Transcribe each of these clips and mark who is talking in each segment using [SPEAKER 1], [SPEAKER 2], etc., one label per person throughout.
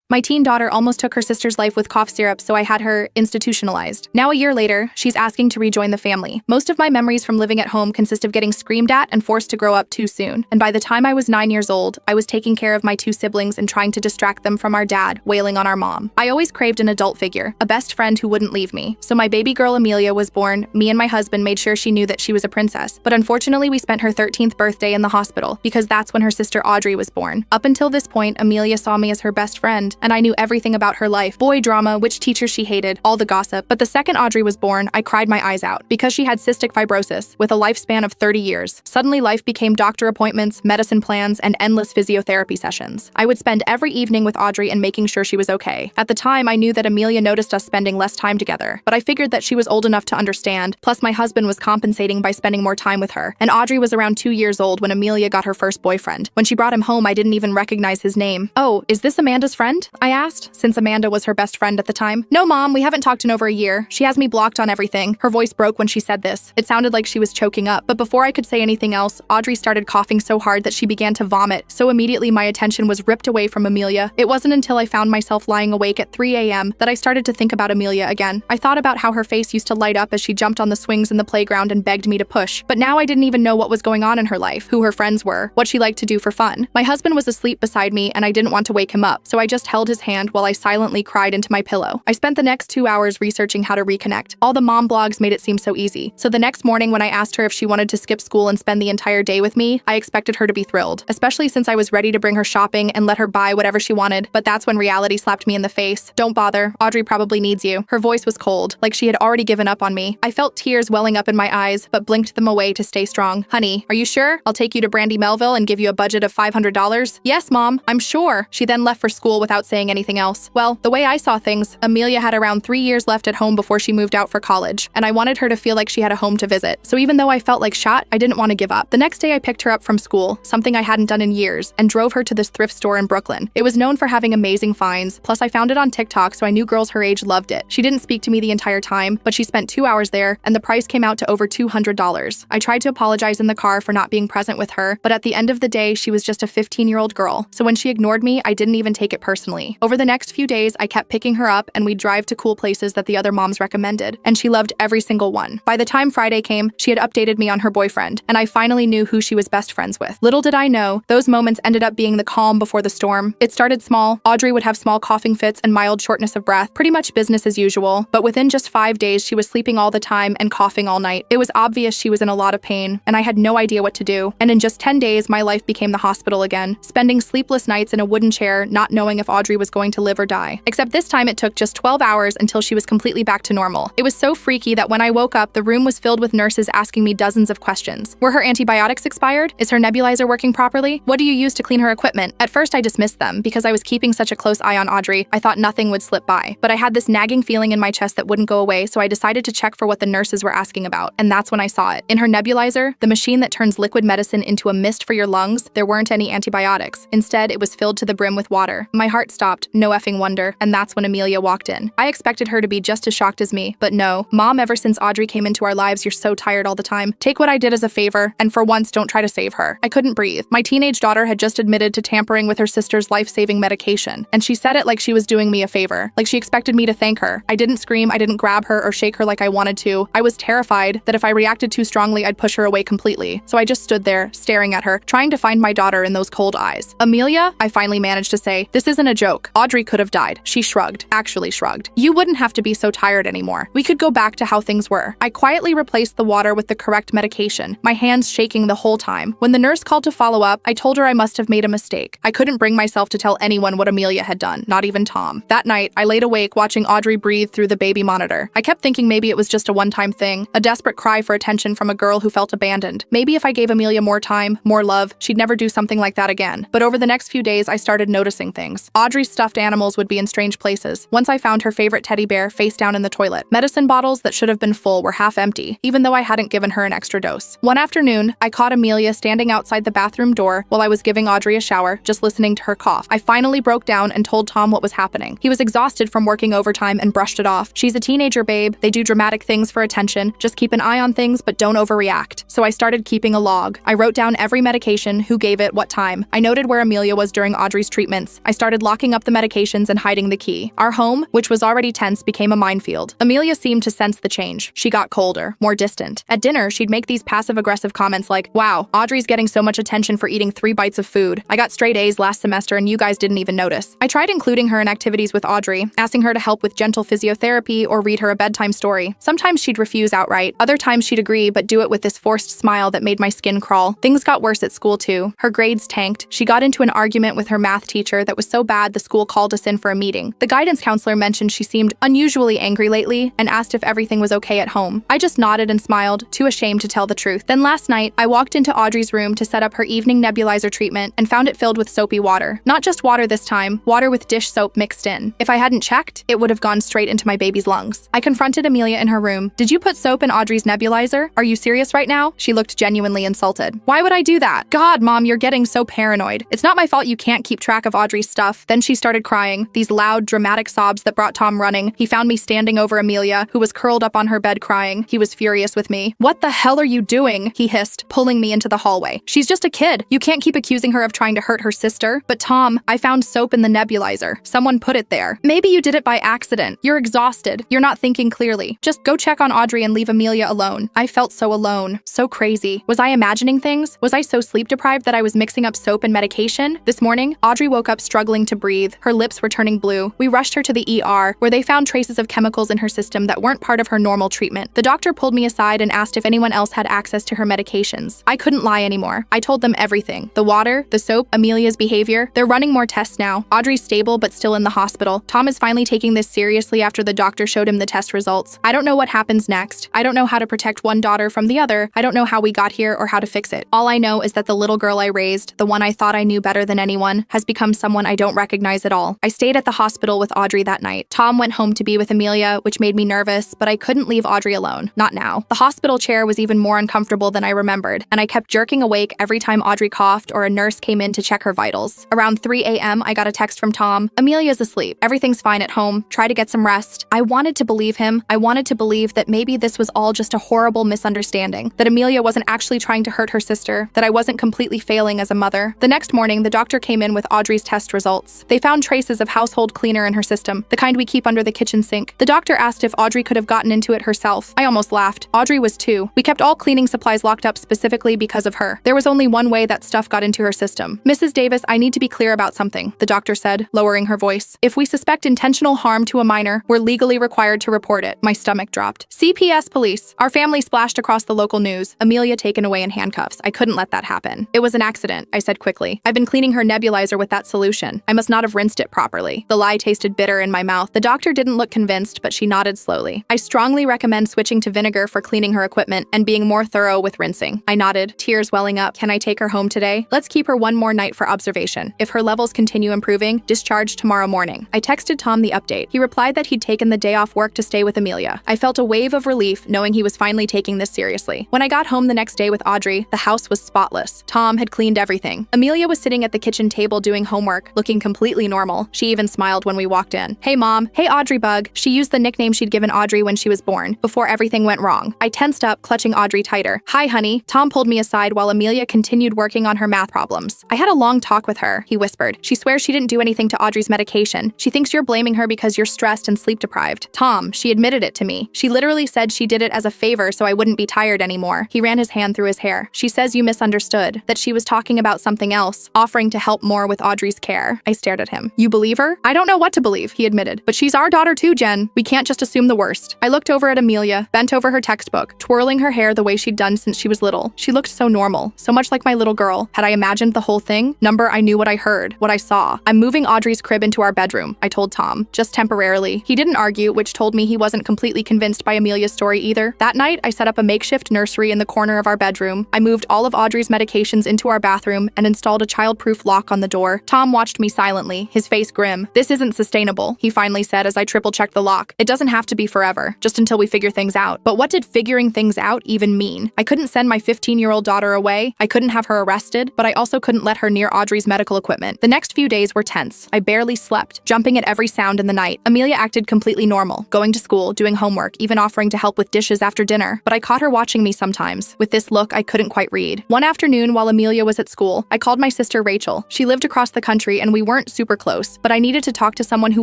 [SPEAKER 1] My teen daughter almost took her sister's life with cough syrup, so I had her institutionalized. Now a year later, she's asking to rejoin the family. Most of my memories from living at home consist of getting screamed at and forced to grow up too soon. And by the time I was 9 years old, I was taking care of my 2 siblings and trying to distract them from our dad, wailing on our mom. I always craved an adult figure, a best friend who wouldn't leave me. So my baby girl Amelia was born. Me and my husband made sure she knew that she was a princess. But unfortunately, we spent her 13th birthday in the hospital because that's when her sister Audrey was born. Up until this point, Amelia saw me as her best friend, and I knew everything about her life. Boy drama, which teacher she hated, all the gossip. But the second Audrey was born, I cried my eyes out because she had cystic fibrosis with a lifespan of 30 years. Suddenly life became doctor appointments, medicine plans, and endless physiotherapy sessions. I would spend every evening with Audrey and making sure she was okay. At the time, I knew that Amelia noticed us spending less time together, but I figured that she was old enough to understand, plus my husband was compensating by spending more time with her. And Audrey was around 2 years old when Amelia got her first boyfriend. When she brought him home, I didn't even recognize his name. "Oh, is this Amanda's friend?" I asked, since Amanda was her best friend at the time. "No, Mom, we haven't talked in over a year. She has me blocked on everything." Her voice broke when she said this. It sounded like she was choking up, but before I could say anything else, Audrey started coughing so hard that she began to vomit, so immediately my attention was ripped away from Amelia. It wasn't until I found myself lying awake at 3 a.m. that I started to think about Amelia again. I thought about how her face used to light up as she jumped on the swings in the playground and begged me to push. But now I didn't even know what was going on in her life, who her friends were, what she liked to do for fun. My husband was asleep beside me and I didn't want to wake him up, so I just held his hand while I silently cried into my pillow. I spent the next 2 hours researching how to reconnect. All the mom blogs made it seem so easy. So the next morning when I asked her if she wanted to skip school and spend the entire day with me, I expected her to be thrilled, especially since I was ready to bring her shopping and let her buy whatever she wanted. But that's when reality slapped me in the face. "Don't bother. Audrey probably needs you." Her voice was cold, like she had already given up on me. I felt tears welling up in my eyes, but blinked them away to stay strong. "Honey, are you sure? I'll take you to Brandy Melville and give you a budget of $500. "Yes, Mom, I'm sure." She then left for school without saying anything else. Well, the way I saw things, Amelia had around 3 years left at home before she moved out for college, and I wanted her to feel like she had a home to visit. So even though I felt like shot, I didn't want to give up. The next day I picked her up from school, something I hadn't done in years, and drove her to this thrift store in Brooklyn. It was known for having amazing finds, plus I found it on TikTok, so I knew girls her age loved it. She didn't speak to me the entire time, but she spent 2 hours there, and the price came out to over $200. I tried to apologize in the car for not being present with her, but at the end of the day, she was just a 15-year-old girl. So when she ignored me, I didn't even take it personally. Over the next few days, I kept picking her up, and we'd drive to cool places that the other moms recommended, and she loved every single one. By the time Friday came, she had updated me on her boyfriend, and I finally knew who she was best friends with. Little did I know, those moments ended up being the calm before the storm. It started small. Audrey would have small coughing fits and mild shortness of breath, pretty much business as usual, but within just 5 days, she was sleeping all the time and coughing all night. It was obvious she was in a lot of pain, and I had no idea what to do. And in just 10 days, my life became the hospital again, spending sleepless nights in a wooden chair, not knowing if Audrey was going to live or die. Except this time it took just 12 hours until she was completely back to normal. It was so freaky that when I woke up, the room was filled with nurses asking me dozens of questions. Were her antibiotics expired? Is her nebulizer working properly? What do you use to clean her equipment? At first I dismissed them because I was keeping such a close eye on Audrey. I thought nothing would slip by. But I had this nagging feeling in my chest that wouldn't go away, so I decided to check for what the nurses were asking about. And that's when I saw it. In her nebulizer, the machine that turns liquid medicine into a mist for your lungs, there weren't any antibiotics. Instead, it was filled to the brim with water. My heart stopped, no effing wonder, and that's when Amelia walked in. I expected her to be just as shocked as me, but no. "Mom, ever since Audrey came into our lives, you're so tired all the time. Take what I did as a favor, and for once, don't try to save her." I couldn't breathe. My teenage daughter had just admitted to tampering with her sister's life-saving medication, and she said it like she was doing me a favor, like she expected me to thank her. I didn't scream, I didn't grab her or shake her like I wanted to. I was terrified that if I reacted too strongly, I'd push her away completely. So I just stood there, staring at her, trying to find my daughter in those cold eyes. "Amelia," I finally managed to say, "this isn't a joke. Audrey could have died." She shrugged, actually shrugged. "You wouldn't have to be so tired anymore. We could go back to how things were." I quietly replaced the water with the correct medication, my hands shaking the whole time. When the nurse called to follow up, I told her I must have made a mistake. I couldn't bring myself to tell anyone what Amelia had done, not even Tom. That night, I laid awake watching Audrey breathe through the baby monitor. I kept thinking maybe it was just a one-time thing, a desperate cry for attention from a girl who felt abandoned. Maybe if I gave Amelia more time, more love, she'd never do something like that again. But over the next few days, I started noticing things. Audrey's stuffed animals would be in strange places. Once I found her favorite teddy bear face down in the toilet. Medicine bottles that should have been full were half empty, even though I hadn't given her an extra dose. One afternoon, I caught Amelia standing outside the bathroom door while I was giving Audrey a shower, just listening to her cough. I finally broke down and told Tom what was happening. He was exhausted from working overtime and brushed it off. "She's a teenager, babe. They do dramatic things for attention. Just keep an eye on things, but don't overreact." So I started keeping a log. I wrote down every medication, who gave it, what time. I noted where Amelia was during Audrey's treatments. I started locking locking up the medications and hiding the key. Our home, which was already tense, became a minefield. Amelia seemed to sense the change. She got colder, more distant. At dinner, she'd make these passive-aggressive comments like, "Wow, Audrey's getting so much attention for eating 3 bites of food. I got straight A's last semester and you guys didn't even notice." I tried including her in activities with Audrey, asking her to help with gentle physiotherapy or read her a bedtime story. Sometimes she'd refuse outright. Other times she'd agree, but do it with this forced smile that made my skin crawl. Things got worse at school too. Her grades tanked. She got into an argument with her math teacher that was so bad the school called us in for a meeting. The guidance counselor mentioned she seemed unusually angry lately and asked if everything was okay at home. I just nodded and smiled, too ashamed to tell the truth. Then last night, I walked into Audrey's room to set up her evening nebulizer treatment and found it filled with soapy water. Not just water this time, water with dish soap mixed in. If I hadn't checked, it would have gone straight into my baby's lungs. I confronted Amelia in her room. "Did you put soap in Audrey's nebulizer? Are you serious right now?" She looked genuinely insulted. "Why would I do that? God, Mom, you're getting so paranoid. It's not my fault you can't keep track of Audrey's stuff." Then she started crying, these loud, dramatic sobs that brought Tom running. He found me standing over Amelia, who was curled up on her bed crying. He was furious with me. "What the hell are you doing?" he hissed, pulling me into the hallway. "She's just a kid. You can't keep accusing her of trying to hurt her sister." "But Tom, I found soap in the nebulizer. Someone put it there. Maybe you did it by accident. You're exhausted. You're not thinking clearly. Just go check on Audrey and leave Amelia alone." I felt so alone, so crazy. Was I imagining things? Was I so sleep deprived that I was mixing up soap and medication? This morning, Audrey woke up struggling to breathe. Her lips were turning blue. We rushed her to the ER, where they found traces of chemicals in her system that weren't part of her normal treatment. The doctor pulled me aside and asked if anyone else had access to her medications. I couldn't lie anymore. I told them everything. The water, the soap, Amelia's behavior. They're running more tests now. Audrey's stable but still in the hospital. Tom is finally taking this seriously after the doctor showed him the test results. I don't know what happens next. I don't know how to protect one daughter from the other. I don't know how we got here or how to fix it. All I know is that the little girl I raised, the one I thought I knew better than anyone, has become someone I don't recognize at all. I stayed at the hospital with Audrey that night. Tom went home to be with Amelia, which made me nervous, but I couldn't leave Audrey alone. Not now. The hospital chair was even more uncomfortable than I remembered, and I kept jerking awake every time Audrey coughed or a nurse came in to check her vitals. Around 3 a.m., I got a text from Tom. "Amelia's asleep. Everything's fine at home. Try to get some rest." I wanted to believe him. I wanted to believe that maybe this was all just a horrible misunderstanding, that Amelia wasn't actually trying to hurt her sister, that I wasn't completely failing as a mother. The next morning, the doctor came in with Audrey's test results. They found traces of household cleaner in her system, the kind we keep under the kitchen sink. The doctor asked if Audrey could have gotten into it herself. I almost laughed. Audrey was too. We kept all cleaning supplies locked up specifically because of her. There was only one way that stuff got into her system. "Mrs. Davis, I need to be clear about something," the doctor said, lowering her voice. "If we suspect intentional harm to a minor, we're legally required to report it." My stomach dropped. "CPS police." Our family splashed across the local news. Amelia taken away in handcuffs. I couldn't let that happen. "It was an accident," I said quickly. "I've been cleaning her nebulizer with that solution. I must not have rinsed it properly." The lie tasted bitter in my mouth. The doctor didn't look convinced, but she nodded slowly. "I strongly recommend switching to vinegar for cleaning her equipment and being more thorough with rinsing." I nodded, tears welling up. "Can I take her home today? Let's keep her one more night for observation. If her levels continue improving, discharge tomorrow morning." I texted Tom the update. He replied that he'd taken the day off work to stay with Amelia. I felt a wave of relief knowing he was finally taking this seriously. When I got home the next day with Audrey, the house was spotless. Tom had cleaned everything. Amelia was sitting at the kitchen table doing homework, looking completely normal. She even smiled when we walked in. "Hey Mom." "Hey Audrey Bug." She used the nickname she'd given Audrey when she was born, before everything went wrong. I tensed up, clutching Audrey tighter. "Hi honey." Tom pulled me aside while Amelia continued working on her math problems. "I had a long talk with her," he whispered. "She swears she didn't do anything to Audrey's medication. She thinks you're blaming her because you're stressed and sleep deprived." "Tom, she admitted it to me. She literally said she did it as a favor so I wouldn't be tired anymore." He ran his hand through his hair. "She says you misunderstood, that she was talking about something else, offering to help more with Audrey's care." I stared at him. "You believe her?" "I don't know what to believe," he admitted. "But she's our daughter too, Jen. We can't just assume the worst." I looked over at Amelia, bent over her textbook, twirling her hair the way she'd done since she was little. She looked so normal, so much like my little girl. Had I imagined the whole thing? I knew what I heard, what I saw. "I'm moving Audrey's crib into our bedroom," I told Tom, just temporarily. He didn't argue, which told me he wasn't completely convinced by Amelia's story either. That night, I set up a makeshift nursery in the corner of our bedroom. I moved all of Audrey's medications into our bathroom and installed a child-proof lock on the door. Tom watched me silently, his face grim. "This isn't sustainable," he finally said as I triple-checked the lock. "It doesn't have to be forever, just until we figure things out." But what did figuring things out even mean? I couldn't send my 15-year-old daughter away. I couldn't have her arrested, but I also couldn't let her near Audrey's medical equipment. The next few days were tense. I barely slept, jumping at every sound in the night. Amelia acted completely normal, going to school, doing homework, even offering to help with dishes after dinner. But I caught her watching me sometimes, with this look I couldn't quite read. One afternoon while Amelia was at school, I called my sister Rachel. She lived across the country and we weren't weren't super close, but I needed to talk to someone who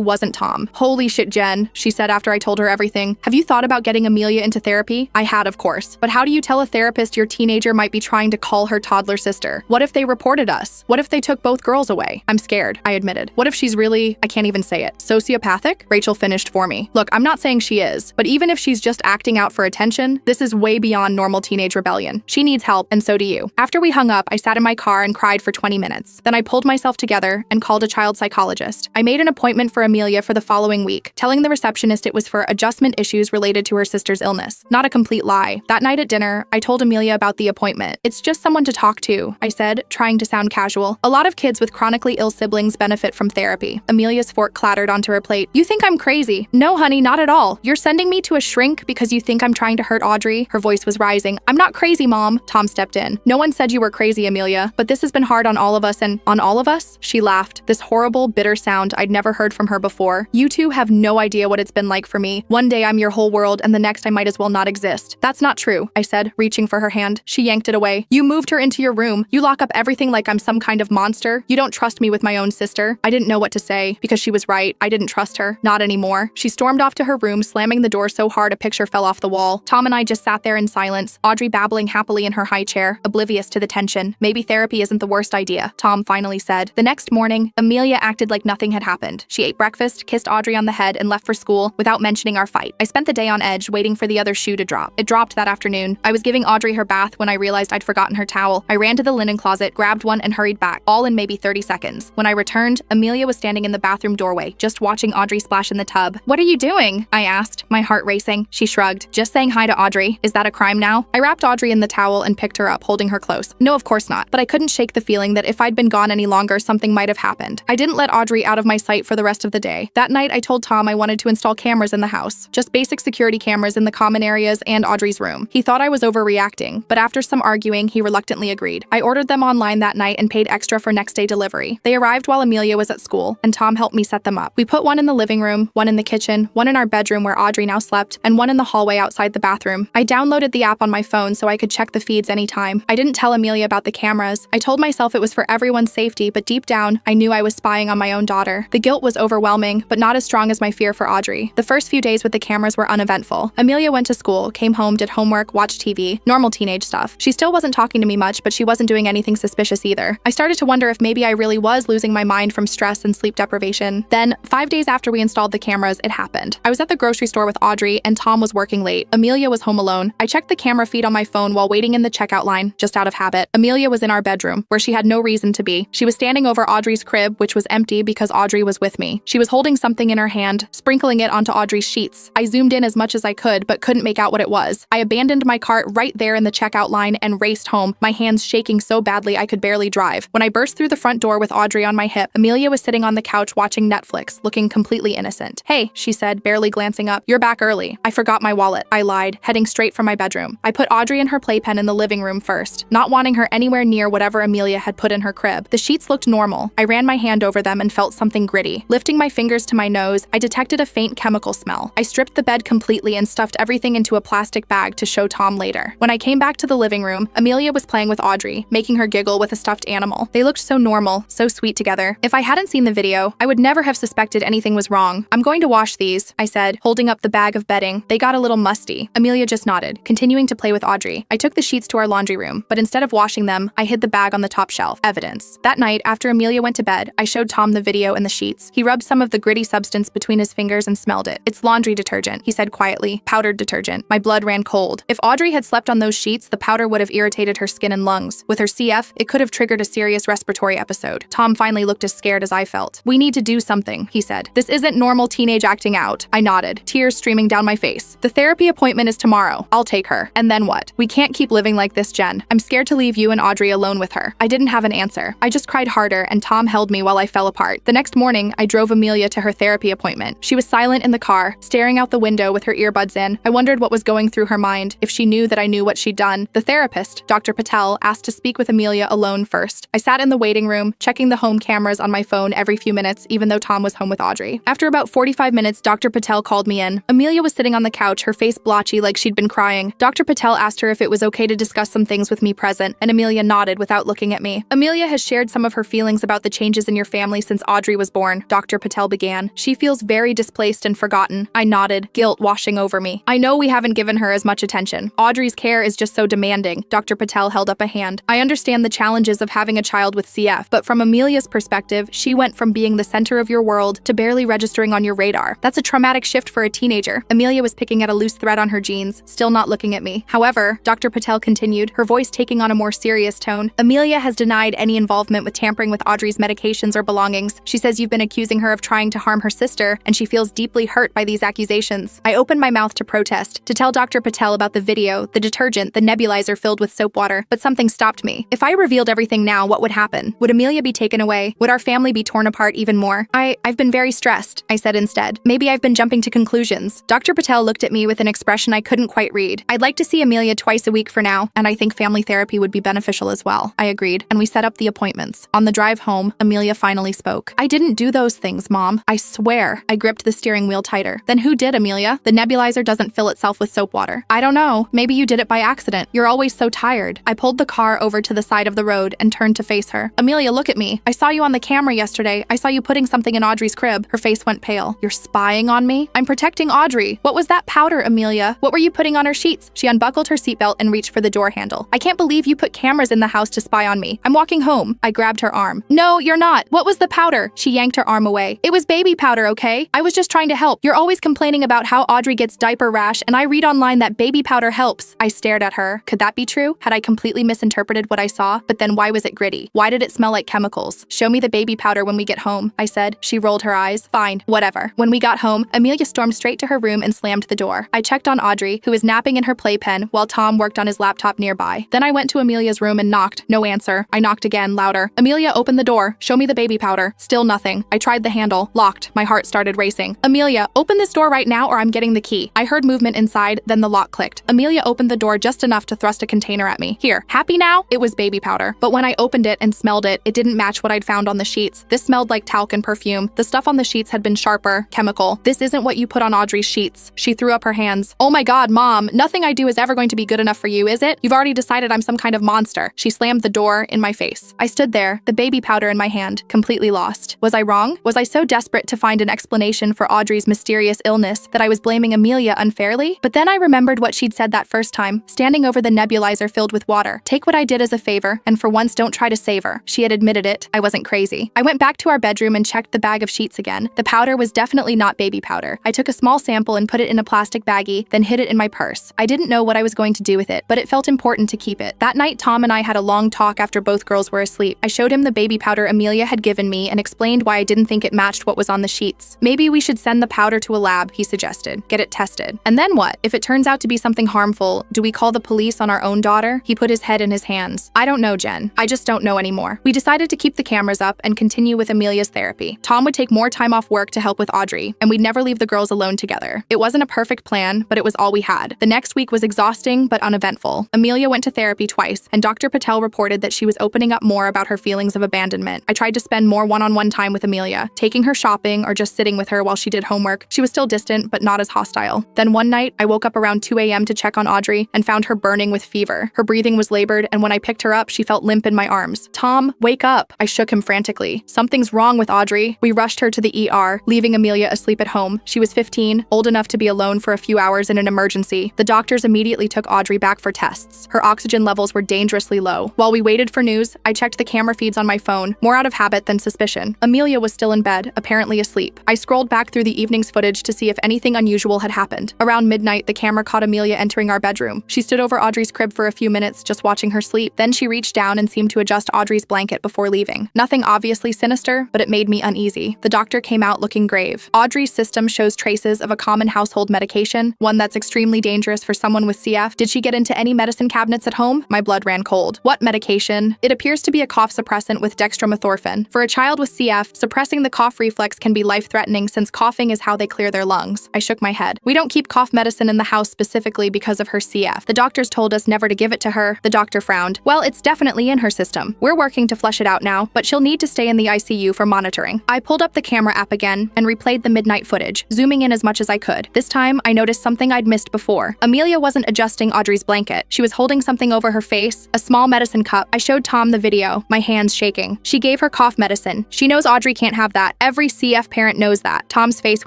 [SPEAKER 1] wasn't Tom. Holy shit, Jen, she said after I told her everything. Have you thought about getting Amelia into therapy? I had, of course. But how do you tell a therapist your teenager might be trying to call her toddler sister? What if they reported us? What if they took both girls away? I'm scared, I admitted. What if she's really, I can't even say it, sociopathic? Rachel finished for me. Look, I'm not saying she is, but even if she's just acting out for attention, this is way beyond normal teenage rebellion. She needs help, and so do you. After we hung up, I sat in my car and cried for 20 minutes. Then I pulled myself together and called a child psychologist. I made an appointment for Amelia for the following week, telling the receptionist it was for adjustment issues related to her sister's illness. Not a complete lie. That night at dinner, I told Amelia about the appointment. It's just someone to talk to, I said, trying to sound casual. A lot of kids with chronically ill siblings benefit from therapy. Amelia's fork clattered onto her plate. You think I'm crazy? No, honey, not at all. You're sending me to a shrink because you think I'm trying to hurt Audrey? Her voice was rising. I'm not crazy, Mom. Tom stepped in. No one said you were crazy, Amelia, but this has been hard on all of us and on all of us? She laughed, this horrible, bitter sound I'd never heard from her before. You two have no idea what it's been like for me. One day I'm your whole world and the next I might as well not exist. That's not true, I said, reaching for her hand. She yanked it away. You moved her into your room. You lock up everything like I'm some kind of monster. You don't trust me with my own sister. I didn't know what to say because she was right. I didn't trust her. Not anymore. She stormed off to her room, slamming the door so hard a picture fell off the wall. Tom and I just sat there in silence, Audrey babbling happily in her high chair, oblivious to the tension. Maybe therapy isn't the worst idea, Tom finally said. The next morning, Amelia acted like nothing had happened. She ate breakfast, kissed Audrey on the head, and left for school without mentioning our fight. I spent the day on edge, waiting for the other shoe to drop. It dropped that afternoon. I was giving Audrey her bath when I realized I'd forgotten her towel. I ran to the linen closet, grabbed one, and hurried back, all in maybe 30 seconds. When I returned, Amelia was standing in the bathroom doorway, just watching Audrey splash in the tub. What are you doing? I asked, my heart racing. She shrugged. Just saying hi to Audrey. Is that a crime now? I wrapped Audrey in the towel and picked her up, holding her close. No, of course not. But I couldn't shake the feeling that if I'd been gone any longer, something might have happened. I didn't let Audrey out of my sight for the rest of the day. That night, I told Tom I wanted to install cameras in the house. Just basic security cameras in the common areas and Audrey's room. He thought I was overreacting, but after some arguing, he reluctantly agreed. I ordered them online that night and paid extra for next day delivery. They arrived while Amelia was at school, and Tom helped me set them up. We put one in the living room, one in the kitchen, one in our bedroom where Audrey now slept, and one in the hallway outside the bathroom. I downloaded the app on my phone so I could check the feeds anytime. I didn't tell Amelia about the cameras. I told myself it was for everyone's safety, but deep down, I knew I was spying on my own daughter. The guilt was overwhelming, but not as strong as my fear for Audrey. The first few days with the cameras were uneventful. Amelia went to school, came home, did homework, watched TV, normal teenage stuff. She still wasn't talking to me much, but she wasn't doing anything suspicious either. I started to wonder if maybe I really was losing my mind from stress and sleep deprivation. Then, 5 days after we installed the cameras, it happened. I was at the grocery store with Audrey, and Tom was working late. Amelia was home alone. I checked the camera feed on my phone while waiting in the checkout line, just out of habit. Amelia was in our bedroom, where she had no reason to be. She was standing over Audrey's crib, which was empty because Audrey was with me. She was holding something in her hand, sprinkling it onto Audrey's sheets. I zoomed in as much as I could, but couldn't make out what it was. I abandoned my cart right there in the checkout line and raced home, my hands shaking so badly I could barely drive. When I burst through the front door with Audrey on my hip, Amelia was sitting on the couch watching Netflix, looking completely innocent. Hey, she said, barely glancing up. You're back early. I forgot my wallet. I lied, heading straight for my bedroom. I put Audrey and her playpen in the living room first, not wanting her anywhere near whatever Amelia had put in her crib. The sheets looked normal. I ran my hand over them and felt something gritty. Lifting my fingers to my nose, I detected a faint chemical smell. I stripped the bed completely and stuffed everything into a plastic bag to show Tom later. When I came back to the living room, Amelia was playing with Audrey, making her giggle with a stuffed animal. They looked so normal, so sweet together. If I hadn't seen the video, I would never have suspected anything was wrong. I'm going to wash these, I said, holding up the bag of bedding. They got a little musty. Amelia just nodded, continuing to play with Audrey. I took the sheets to our laundry room, but instead of washing them, I hid the bag on the top shelf. Evidence. That night, after Amelia went to bed, I showed Tom the video and the sheets. He rubbed some of the gritty substance between his fingers and smelled it. It's laundry detergent, he said quietly. Powdered detergent. My blood ran cold. If Audrey had slept on those sheets, the powder would have irritated her skin and lungs. With her CF, it could have triggered a serious respiratory episode. Tom finally looked as scared as I felt. We need to do something, he said. This isn't normal teenage acting out. I nodded, tears streaming down my face. The therapy appointment is tomorrow. I'll take her. And then what? We can't keep living like this, Jen. I'm scared to leave you and Audrey alone with her. I didn't have an answer. I just cried harder, and Tom held me while I fell apart. The next morning, I drove Amelia to her therapy appointment. She was silent in the car, staring out the window with her earbuds in. I wondered what was going through her mind, if she knew that I knew what she'd done. The therapist, Dr. Patel, asked to speak with Amelia alone first. I sat in the waiting room, checking the home cameras on my phone every few minutes, even though Tom was home with Audrey. After about 45 minutes, Dr. Patel called me in. Amelia was sitting on the couch, her face blotchy like she'd been crying. Dr. Patel asked her if it was okay to discuss some things with me present, and Amelia nodded without looking at me. Amelia has shared some of her feelings about the changes in your family since Audrey was born, Dr. Patel began. She feels very displaced and forgotten. I nodded, guilt washing over me. I know we haven't given her as much attention. Audrey's care is just so demanding. Dr. Patel held up a hand. I understand the challenges of having a child with CF, but from Amelia's perspective, she went from being the center of your world to barely registering on your radar. That's a traumatic shift for a teenager. Amelia was picking at a loose thread on her jeans, still not looking at me. However, Dr. Patel continued, her voice taking on a more serious tone. Amelia has denied any involvement with tampering with Audrey's medications or belongings. She says you've been accusing her of trying to harm her sister, and she feels deeply hurt by these accusations. I opened my mouth to protest, to tell Dr. Patel about the video, the detergent, the nebulizer filled with soap water, but something stopped me. If I revealed everything now, what would happen? Would Amelia be taken away? Would our family be torn apart even more? I've been very stressed, I said instead. Maybe I've been jumping to conclusions. Dr. Patel looked at me with an expression I couldn't quite read. I'd like to see Amelia twice a week for now, and I think family therapy would be beneficial as well. I agreed, and we set up the appointments. On the drive home, Amelia finally spoke. I didn't do those things, Mom. I swear. I gripped the steering wheel tighter. Then who did, Amelia? The nebulizer doesn't fill itself with soap water. I don't know. Maybe you did it by accident. You're always so tired. I pulled the car over to the side of the road and turned to face her. Amelia, look at me. I saw you on the camera yesterday. I saw you putting something in Audrey's crib. Her face went pale. You're spying on me? I'm protecting Audrey. What was that powder, Amelia? What were you putting on her sheets? She unbuckled her seatbelt and reached for the door handle. I can't believe you put cameras in the house to spy on me. I'm walking home. I grabbed her arm. No, you're not. What was the powder? She yanked her arm away. It was baby powder, okay? I was just trying to help. You're always complaining about how Audrey gets diaper rash, and I read online that baby powder helps. I stared at her. Could that be true? Had I completely misinterpreted what I saw? But then why was it gritty? Why did it smell like chemicals? Show me the baby powder when we get home, I said. She rolled her eyes. Fine, whatever. When we got home, Amelia stormed straight to her room and slammed the door. I checked on Audrey, who was napping in her playpen, while Tom worked on his laptop nearby. Then I went to Amelia's room and knocked. No answer. I knocked again, louder. Amelia, open the door. Show me the baby powder. Still nothing. I tried the handle. Locked. My heart started racing. Amelia, open this door right now or I'm getting the key. I heard movement inside, then the lock clicked. Amelia opened the door just enough to thrust a container at me. Here. Happy now? It was baby powder. But when I opened it and smelled it, it didn't match what I'd found on the sheets. This smelled like talc and perfume. The stuff on the sheets had been sharper, chemical. This isn't what you put on Audrey's sheets. She threw up her hands. Oh my God, Mom, nothing I do is ever going to be good enough for you, is it? You've already decided I'm some kind of monster. She slammed the door in my face. I stood there, the baby powder in my hand, completely lost. Was I wrong? Was I so desperate to find an explanation for Audrey's mysterious illness that I was blaming Amelia unfairly? But then I remembered what she'd said that first time, standing over the nebulizer filled with water. Take what I did as a favor, and for once don't try to save her. She had admitted it. I wasn't crazy. I went back to our bedroom and checked the bag of sheets again. The powder was definitely not baby powder. I took a small sample and put it in a plastic baggie, then hid it in my purse. I didn't know what I was going to do with it, but it felt important to keep it. That night, Tom and I had a long talk after both girls were asleep. I showed him the baby powder Amelia had given me and explained why I didn't think it matched what was on the sheets. Maybe we should send the powder to a lab, he suggested. Get it tested. And then what? If it turns out to be something harmful, do we call the police on our own daughter? He put his head in his hands. I don't know, Jen. I just don't know anymore. We decided to keep the cameras up and continue with Amelia's therapy. Tom would take more time off work to help with Audrey, and we'd never leave the girls alone together. It wasn't a perfect plan, but it was all we had. The next week was exhausting but uneventful. Amelia went to therapy twice, and Dr. Patel reported that she was opening up more about her feelings of abandonment. I tried to spend more one-on-one time with Amelia, taking her shopping or just sitting with her while she did homework. She was still distant, but not as hostile. Then one night, I woke up around 2 a.m. to check on Audrey and found her burning with fever. Her breathing was labored, and when I picked her up, she felt limp in my arms. Tom, wake up! I shook him frantically. Something's wrong with Audrey. We rushed her to the ER, leaving Amelia asleep at home. She was 15, old enough to be alone for a few hours in an emergency. The doctors immediately took Audrey back for tests. Her oxygen levels were dangerously low. While we waited for news, I checked the camera feeds on my phone, more out of habit than suspicion. Amelia was still in bed, apparently asleep. I scrolled back through the evening's footage to see if anything unusual had happened. Around midnight, the camera caught Amelia entering our bedroom. She stood over Audrey's crib for a few minutes, just watching her sleep. Then she reached down and seemed to adjust Audrey's blanket before leaving. Nothing obviously sinister, but it made me uneasy. The doctor came out looking grave. Audrey's system shows traces of a common household medication, one that's extremely dangerous for someone with CF. Did she get into any medicine cabinets at home? My blood ran cold. What medication? It appears to be a cough suppressant with dextromethorphan. For a child with CF, suppressing the cough reflex can be life-threatening since coughing is how they clear their lungs. I shook my head. We don't keep cough medicine in the house specifically because of her CF. The doctors told us never to give it to her. The doctor frowned. Well, it's definitely in her system. We're working to flush it out now, but she'll need to stay in the ICU for monitoring. I pulled up the camera app again and replayed the midnight footage, zooming in as much much as I could. This time, I noticed something I'd missed before. Amelia wasn't adjusting Audrey's blanket. She was holding something over her face, a small medicine cup. I showed Tom the video, my hands shaking. She gave her cough medicine. She knows Audrey can't have that. Every CF parent knows that. Tom's face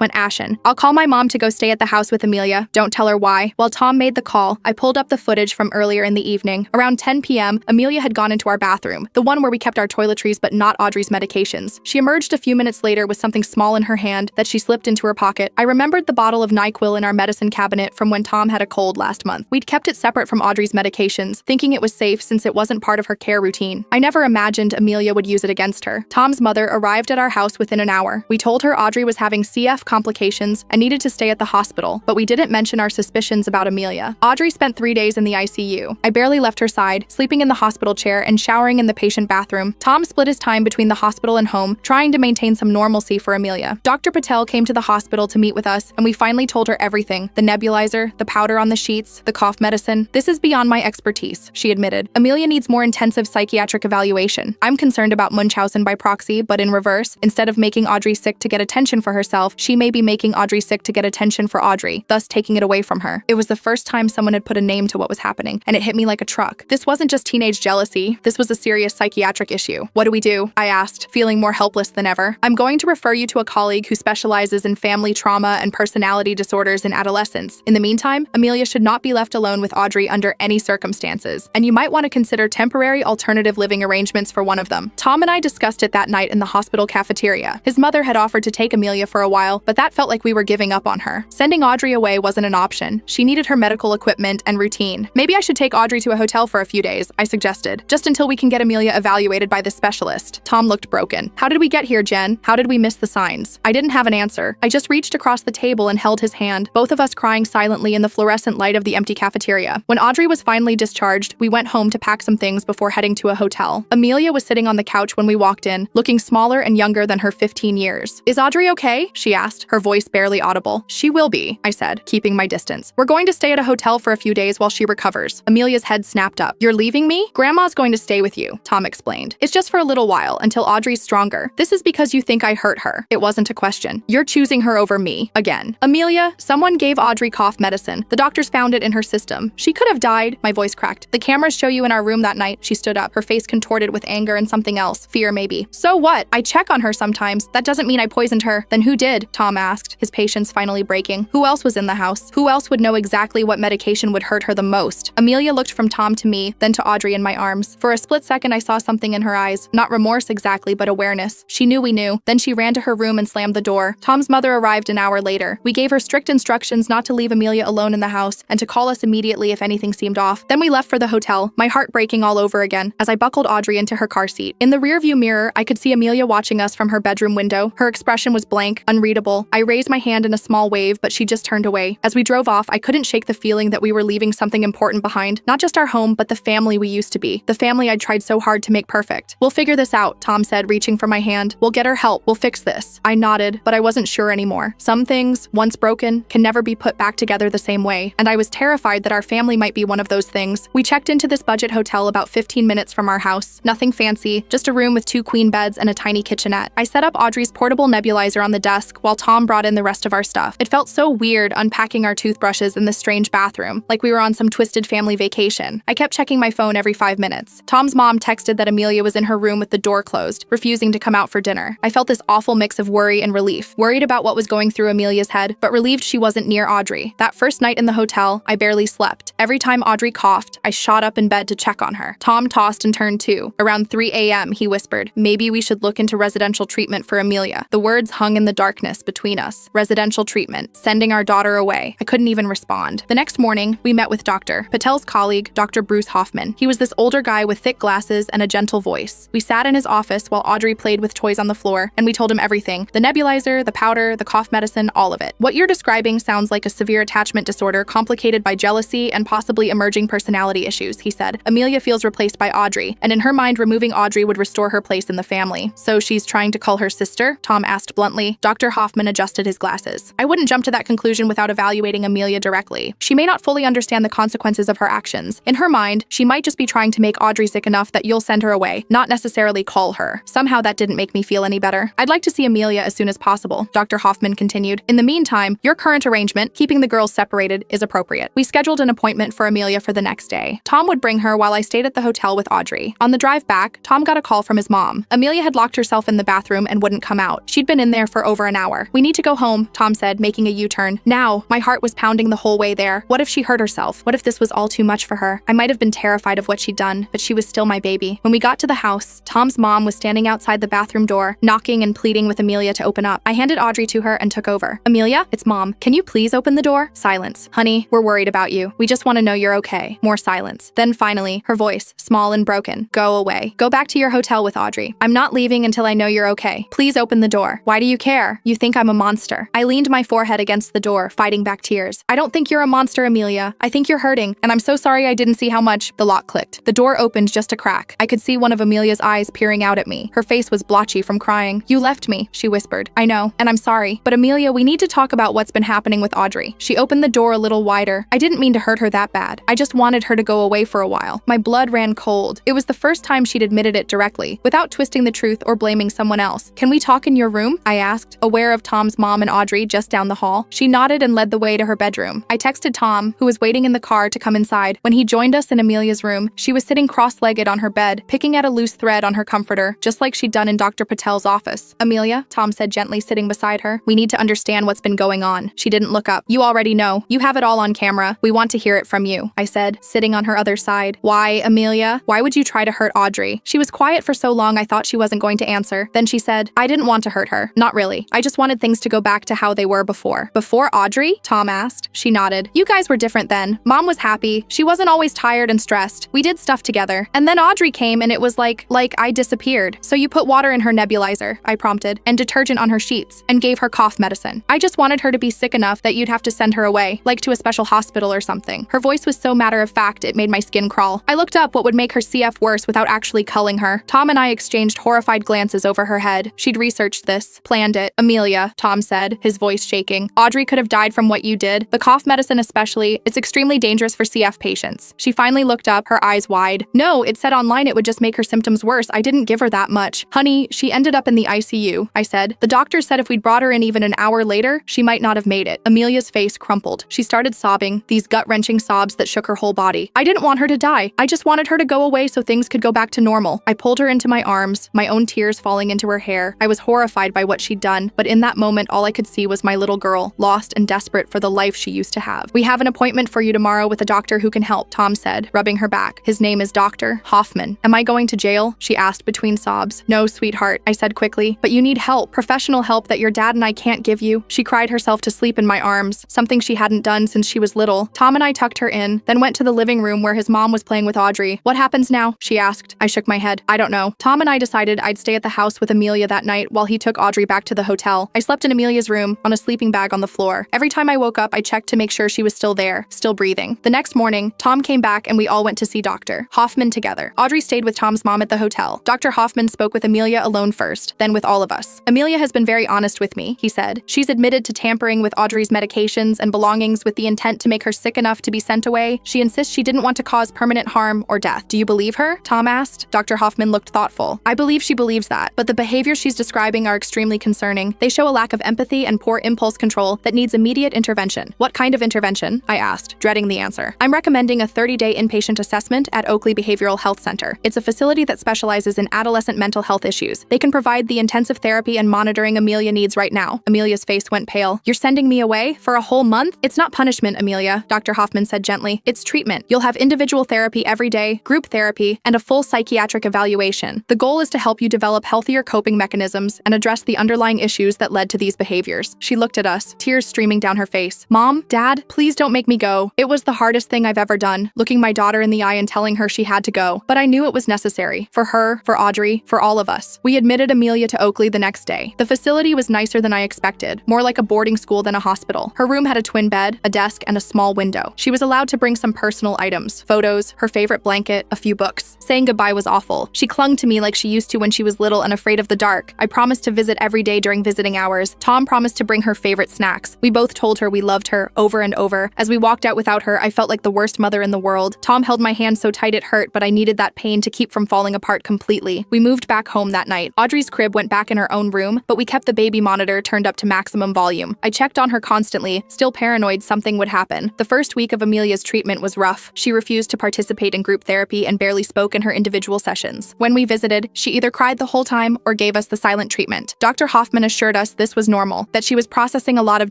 [SPEAKER 1] went ashen. I'll call my mom to go stay at the house with Amelia. Don't tell her why. While Tom made the call, I pulled up the footage from earlier in the evening. Around 10 p.m., Amelia had gone into our bathroom, the one where we kept our toiletries but not Audrey's medications. She emerged a few minutes later with something small in her hand that she slipped into her pocket. I remembered the bottle of NyQuil in our medicine cabinet from when Tom had a cold last month. We'd kept it separate from Audrey's medications, thinking it was safe since it wasn't part of her care routine. I never imagined Amelia would use it against her. Tom's mother arrived at our house within an hour. We told her Audrey was having CF complications and needed to stay at the hospital, but we didn't mention our suspicions about Amelia. Audrey spent 3 days in the ICU. I barely left her side, sleeping in the hospital chair and showering in the patient bathroom. Tom split his time between the hospital and home, trying to maintain some normalcy for Amelia. Dr. Patel came to the hospital to meet with us, and we finally told her everything: the nebulizer, the powder on the sheets, the cough medicine. This is beyond my expertise, she admitted. Amelia needs more intensive psychiatric evaluation. I'm concerned about Munchausen by proxy, but in reverse, instead of making Audrey sick to get attention for herself, she may be making Audrey sick to get attention for Audrey, thus taking it away from her. It was the first time someone had put a name to what was happening, and it hit me like a truck. This wasn't just teenage jealousy. This was a serious psychiatric issue. What do we do? I asked, feeling more helpless than ever. I'm going to refer you to a colleague who specializes in family trauma and personality disorders in adolescents. In the meantime, Amelia should not be left alone with Audrey under any circumstances, and you might want to consider temporary alternative living arrangements for one of them. Tom and I discussed it that night in the hospital cafeteria. His mother had offered to take Amelia for a while, but that felt like we were giving up on her. Sending Audrey away wasn't an option. She needed her medical equipment and routine. Maybe I should take Audrey to a hotel for a few days, I suggested, just until we can get Amelia evaluated by the specialist. Tom looked broken. How did we get here, Jen? How did we miss the signs? I didn't have an answer. I just reached across the table and held his hand, both of us crying silently in the fluorescent light of the empty cafeteria. When Audrey was finally discharged, we went home to pack some things before heading to a hotel. Amelia was sitting on the couch when we walked in, looking smaller and younger than her 15 years. Is Audrey okay? She asked, her voice barely audible. She will be, I said, keeping my distance. We're going to stay at a hotel for a few days while she recovers. Amelia's head snapped up. You're leaving me? Grandma's going to stay with you, Tom explained. It's just for a little while, until Audrey's stronger. This is because you think I hurt her. It wasn't a question. You're choosing her over me, again. Amelia, someone gave Audrey cough medicine. The doctors found it in her system. She could have died. My voice cracked. The cameras show you in our room that night. She stood up, her face contorted with anger and something else. Fear, maybe. So what? I check on her sometimes. That doesn't mean I poisoned her. Then who did? Tom asked, his patience finally breaking. Who else was in the house? Who else would know exactly what medication would hurt her the most? Amelia looked from Tom to me, then to Audrey in my arms. For a split second, I saw something in her eyes. Not remorse exactly, but awareness. She knew we knew. Then she ran to her room and slammed the door. Tom's mother arrived an hour later. We gave her strict instructions not to leave Amelia alone in the house and to call us immediately if anything seemed off. Then we left for the hotel, my heart breaking all over again as I buckled Audrey into her car seat. In the rearview mirror, I could see Amelia watching us from her bedroom window. Her expression was blank, unreadable. I raised my hand in a small wave, but she just turned away. As we drove off, I couldn't shake the feeling that we were leaving something important behind. Not just our home, but the family we used to be. The family I'd tried so hard to make perfect. We'll figure this out, Tom said, reaching for my hand. We'll get her help. We'll fix this. I nodded, but I wasn't sure anymore. Some things, once broken, can never be put back together the same way, and I was terrified that our family might be one of those things. We checked into this budget hotel about 15 minutes from our house. Nothing fancy, just a room with 2 queen beds and a tiny kitchenette. I set up Audrey's portable nebulizer on the desk while Tom brought in the rest of our stuff. It felt so weird unpacking our toothbrushes in this strange bathroom, like we were on some twisted family vacation. I kept checking my phone every 5 minutes. Tom's mom texted that Amelia was in her room with the door closed, refusing to come out for dinner. I felt this awful mix of worry and relief. Worried about what was going through Amelia's head, but relieved she wasn't near Audrey. That first night in the hotel, I barely slept. Every time Audrey coughed, I shot up in bed to check on her. Tom tossed and turned too. Around 3 a.m., he whispered, "Maybe we should look into residential treatment for Amelia." The words hung in the darkness between us. Residential treatment, sending our daughter away. I couldn't even respond. The next morning, we met with Dr. Patel's colleague, Dr. Bruce Hoffman. He was this older guy with thick glasses and a gentle voice. We sat in his office while Audrey played with toys on the floor, and we told him everything. The nebulizer, the powder, the cough medicine, all of it. What you're describing sounds like a severe attachment disorder complicated by jealousy and possibly emerging personality issues, he said. Amelia feels replaced by Audrey, and in her mind, removing Audrey would restore her place in the family. So she's trying to call her sister? Tom asked bluntly. Dr. Hoffman adjusted his glasses. I wouldn't jump to that conclusion without evaluating Amelia directly. She may not fully understand the consequences of her actions. In her mind, she might just be trying to make Audrey sick enough that you'll send her away, not necessarily call her. Somehow that didn't make me feel any better. I'd like to see Amelia as soon as possible, Dr. Hoffman continued. In In the meantime, your current arrangement, keeping the girls separated, is appropriate. We scheduled an appointment for Amelia for the next day. Tom would bring her while I stayed at the hotel with Audrey. On the drive back, Tom got a call from his mom. Amelia had locked herself in the bathroom and wouldn't come out. She'd been in there for over an hour. We need to go home, Tom said, making a U-turn. Now, my heart was pounding the whole way there. What if she hurt herself? What if this was all too much for her? I might have been terrified of what she'd done, but she was still my baby. When we got to the house, Tom's mom was standing outside the bathroom door, knocking and pleading with Amelia to open up. I handed Audrey to her and took over. Amelia, it's Mom. Can you please open the door? Silence. Honey, we're worried about you. We just want to know you're okay. More silence. Then finally, her voice, small and broken. Go away. Go back to your hotel with Audrey. I'm not leaving until I know you're okay. Please open the door. Why do you care? You think I'm a monster. I leaned my forehead against the door, fighting back tears. I don't think you're a monster, Amelia. I think you're hurting, and I'm so sorry I didn't see how much. The lock clicked. The door opened just a crack. I could see one of Amelia's eyes peering out at me. Her face was blotchy from crying. You left me, she whispered. I know, and I'm sorry. But Amelia, we need to talk about what's been happening with Audrey. She opened the door a little wider. I didn't mean to hurt her that bad. I just wanted her to go away for a while. My blood ran cold. It was the first time she'd admitted it directly, without twisting the truth or blaming someone else. Can we talk in your room? I asked, aware of Tom's mom and Audrey just down the hall. She nodded and led the way to her bedroom. I texted Tom, who was waiting in the car, to come inside. When he joined us in Amelia's room, she was sitting cross-legged on her bed, picking at a loose thread on her comforter, just like she'd done in Dr. Patel's office. Amelia, Tom said gently, sitting beside her. We need to understand what's been going on. She didn't look up. You already know. You have it all on camera. We want to hear it from you, I said, sitting on her other side. Why, Amelia? Why would you try to hurt Audrey? She was quiet for so long I thought she wasn't going to answer. Then she said, I didn't want to hurt her. Not really. I just wanted things to go back to how they were before. Before Audrey? Tom asked. She nodded. You guys were different then. Mom was happy. She wasn't always tired and stressed. We did stuff together. And then Audrey came and it was like I disappeared. So you put water in her nebulizer, I prompted, and detergent on her sheets, and gave her cough medicine. I just wanted her to be sick enough that you'd have to send her away, like to a special hospital or something. Her voice was so matter-of-fact it made my skin crawl. I looked up what would make her CF worse without actually culling her. Tom and I exchanged horrified glances over her head. She'd researched this, planned it. Amelia, Tom said, his voice shaking. Audrey could have died from what you did. The cough medicine especially, it's extremely dangerous for CF patients. She finally looked up, her eyes wide. No, it said online it would just make her symptoms worse. I didn't give her that much. Honey, she ended up in the ICU, I said. The doctor said if we'd brought her in even an hour later, she might not have made it. Amelia's face crumpled. She started sobbing, these gut-wrenching sobs that shook her whole body. I didn't want her to die. I just wanted her to go away so things could go back to normal. I pulled her into my arms, my own tears falling into her hair. I was horrified by what she'd done, but in that moment all I could see was my little girl, lost and desperate for the life she used to have. We have an appointment for you tomorrow with a doctor who can help, Tom said, rubbing her back. His name is Dr. Hoffman. Am I going to jail? She asked between sobs. No, sweetheart, I said quickly, but you need help, professional help that your dad and I can't give you. She cried herself to sleep in my arms, something she hadn't done since she was little. Tom and I tucked her in, then went to the living room where his mom was playing with Audrey. What happens now? She asked. I shook my head. I don't know. Tom and I decided I'd stay at the house with Amelia that night while he took Audrey back to the hotel. I slept in Amelia's room, on a sleeping bag on the floor. Every time I woke up, I checked to make sure she was still there, still breathing. The next morning, Tom came back and we all went to see Dr. Hoffman together. Audrey stayed with Tom's mom at the hotel. Dr. Hoffman spoke with Amelia alone first, then with all of us. Amelia has been very honest with me, he said. She's admitted to tampering with Audrey's medications and belongings with the intent to make her sick enough to be sent away. She insists she didn't want to cause permanent harm or death. Do you believe her? Tom asked. Dr. Hoffman looked thoughtful. I believe she believes that, but the behaviors she's describing are extremely concerning. They show a lack of empathy and poor impulse control that needs immediate intervention. What kind of intervention? I asked, dreading the answer. I'm recommending a 30-day inpatient assessment at Oakley Behavioral Health Center. It's a facility that specializes in adolescent mental health issues. They can provide the intensive therapy and monitoring Amelia needs right now. Amelia's face went pale. You're sending me away? For a whole month? It's not punishment, Amelia, Dr. Hoffman said gently. It's treatment. You'll have individual therapy every day, group therapy, and a full psychiatric evaluation. The goal is to help you develop healthier coping mechanisms and address the underlying issues that led to these behaviors. She looked at us, tears streaming down her face. Mom, Dad, please don't make me go. It was the hardest thing I've ever done, looking my daughter in the eye and telling her she had to go. But I knew it was necessary. For her, for Audrey, for all of us. We admitted Amelia to Oakley the next day. The facility was nicer than I expected, more like a boarding school than a hospital. Her room had a twin bed, a desk, and a small window. She was allowed to bring some personal items, photos, her favorite blanket, a few books. Saying goodbye was awful. She clung to me like she used to when she was little and afraid of the dark. I promised to visit every day during visiting hours. Tom promised to bring her favorite snacks. We both told her we loved her over and over. As we walked out without her, I felt like the worst mother in the world. Tom held my hand so tight it hurt, but I needed that pain to keep from falling apart completely. We moved back home that night. Audrey's crib went back in her own room, but we kept the baby monitor turned up to maximum maximum volume. I checked on her constantly, still paranoid something would happen. The first week of Amelia's treatment was rough. She refused to participate in group therapy and barely spoke in her individual sessions. When we visited, she either cried the whole time or gave us the silent treatment. Dr. Hoffman assured us this was normal, that she was processing a lot of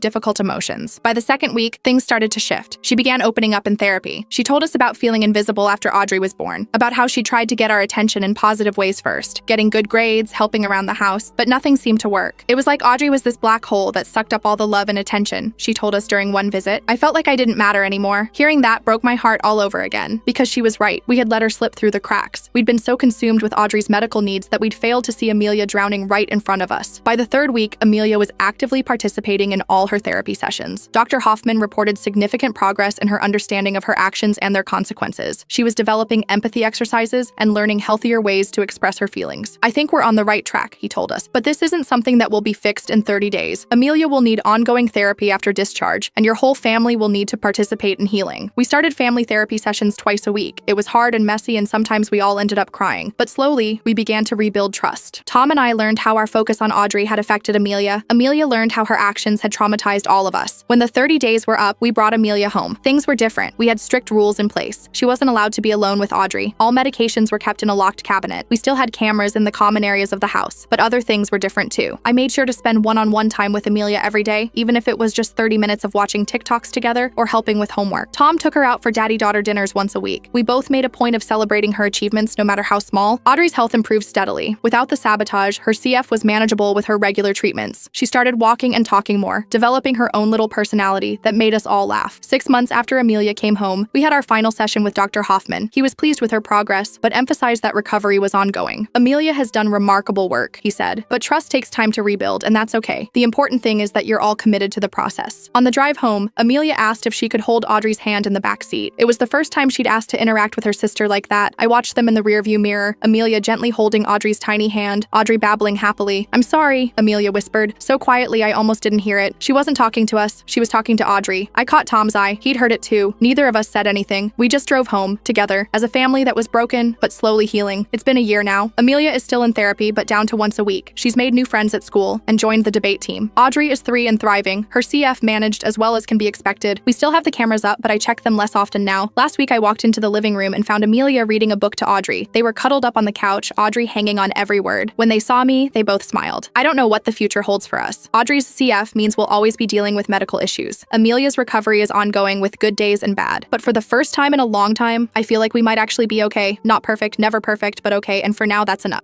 [SPEAKER 1] difficult emotions. By the second week, things started to shift. She began opening up in therapy. She told us about feeling invisible after Audrey was born, about how she tried to get our attention in positive ways first, getting good grades, helping around the house, but nothing seemed to work. It was like Audrey was this black hole that sucked up all the love and attention, she told us during one visit. I felt like I didn't matter anymore. Hearing that broke my heart all over again, because she was right. We had let her slip through the cracks. We'd been so consumed with Audrey's medical needs that we'd failed to see Amelia drowning right in front of us. By the third week, Amelia was actively participating in all her therapy sessions. Dr. Hoffman reported significant progress in her understanding of her actions and their consequences. She was developing empathy exercises and learning healthier ways to express her feelings. I think we're on the right track, he told us, but this isn't something that will be fixed in 30 days. Amelia will need ongoing therapy after discharge, and your whole family will need to participate in healing. We started family therapy sessions twice a week. It was hard and messy, and sometimes we all ended up crying. But slowly, we began to rebuild trust. Tom and I learned how our focus on Audrey had affected Amelia. Amelia learned how her actions had traumatized all of us. When the 30 days were up, we brought Amelia home. Things were different. We had strict rules in place. She wasn't allowed to be alone with Audrey. All medications were kept in a locked cabinet. We still had cameras in the common areas of the house, but other things were different too. I made sure to spend one-on-one time with Amelia every day, even if it was just 30 minutes of watching TikToks together or helping with homework. Tom took her out for daddy-daughter dinners once a week. We both made a point of celebrating her achievements no matter how small. Audrey's health improved steadily. Without the sabotage, her CF was manageable with her regular treatments. She started walking and talking more, developing her own little personality that made us all laugh. 6 months after Amelia came home, we had our final session with Dr. Hoffman. He was pleased with her progress, but emphasized that recovery was ongoing. Amelia has done remarkable work, he said, but trust takes time to rebuild, and that's okay. The important thing is that you're all committed to the process. On the drive home, Amelia asked if she could hold Audrey's hand in the back seat. It was the first time she'd asked to interact with her sister like that. I watched them in the rearview mirror, Amelia gently holding Audrey's tiny hand, Audrey babbling happily. "I'm sorry," Amelia whispered, so quietly I almost didn't hear it. She wasn't talking to us, she was talking to Audrey. I caught Tom's eye. He'd heard it too. Neither of us said anything. We just drove home, together, as a family that was broken, but slowly healing. It's been a year now. Amelia is still in therapy, but down to once a week. She's made new friends at school and joined the debate team. Audrey is 3 and thriving, her CF managed as well as can be expected. We still have the cameras up, but I check them less often now. Last week I walked into the living room and found Amelia reading a book to Audrey. They were cuddled up on the couch, Audrey hanging on every word. When they saw me, they both smiled. I don't know what the future holds for us. Audrey's CF means we'll always be dealing with medical issues. Amelia's recovery is ongoing with good days and bad. But for the first time in a long time, I feel like we might actually be okay. Not perfect, never perfect, but okay, and for now that's enough.